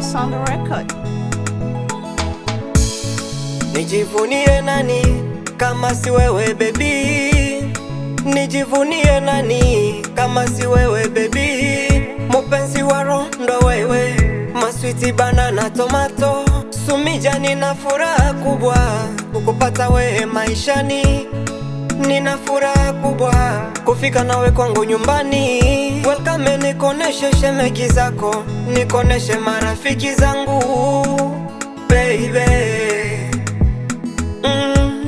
Voice on the record. Nijivunie nani kama si wewe baby? Nijivunie nani kama si wewe baby? Mupenzi wa roho ndo wewe, maswiti banana tomato. Sumija nina furaha kubwa kukupata wewe maishani. Nina furaha kubwa kufika nawe kwangu nyumbani. Welcome, nikoneshe shemegi zako, nikoneshe marafiki zangu baby.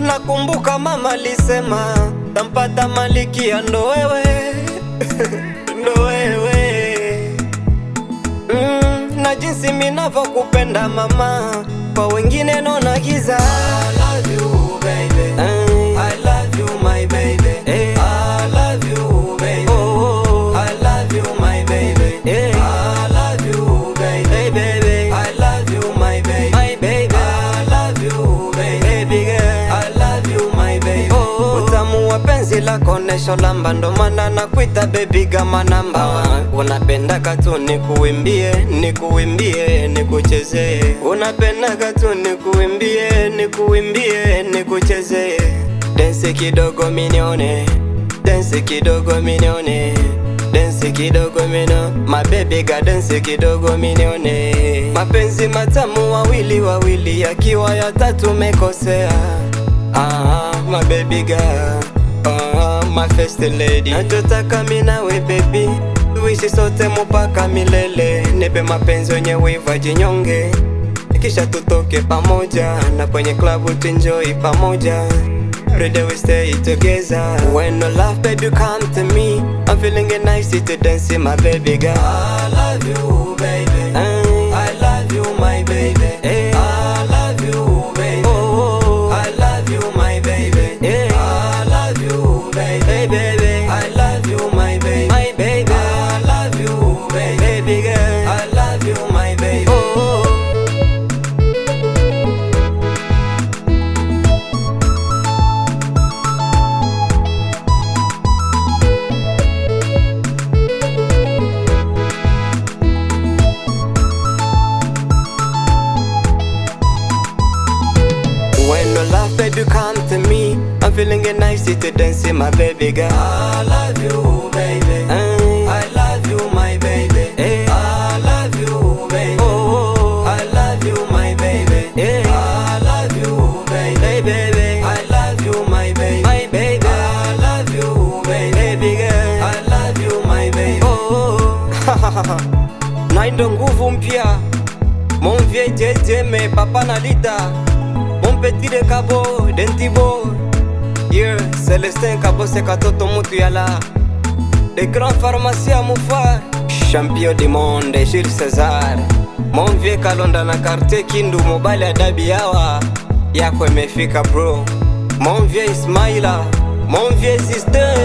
Nakumbuka mama alisema tampata malikia ndo wewe ndo wewe. Na jinsi minavokupenda mama, kwa wengine naona giza. I love you baby, I love you my baby, I love you baby, oh, I love you my baby, I love you baby, I love you my baby, my baby, I love you baby girl, I love you my baby. Utamu wa penzi lako nesho lamba, ndo maana nakuita baby kama namba. Unapenda katu nikuimbie, nikuimbie, nikuchezee. Unapenda katu nikuimbie, nikuimbie, nikuchezee. Dance kidogo minione, dance kidogo minione, dance kidogo mino. My baby ga dance kidogo minione. Mapenzi matamu wawili wawili, yakiwa ya tatu mekosea. My baby girl, my first lady. Nachotaka mimi nawe baby, tuishi sote mpaka milele. Nipe mapenzi yenye wiva jinyonge, kisha tutoke pamoja na kwenye club tuenjoy pamoja. Ready we stay together. When no love baby come to me, I'm feeling it nice to dance my baby girl. I love you baby, I love you my baby, I love you baby, oh, I love you my baby, I love you baby, I love you my baby, my baby, I love you baby girl, I love you my baby, oh. When no love baby come to me, I'm feeling it nice to dance my baby girl. I love you baby, I love you my baby, I love you baby, oh, I love you my baby, I love you baby, I love you my baby, my baby, I love you baby girl, I love you my baby, oh. Naindo nguvu mpya, mon vieux JJ me papa nalita. Mon petit de Cabo, Dentibo, yeah, Célestin Cabo c'est katoto mutu yala. Le grand pharmacien Moufar, champion du monde, Jules César. Mon vieux Kalonda na quartier Kindu, mobile ya dabi yawa yako imefika bro. Mon vieux Ismaila, mon vieux sister.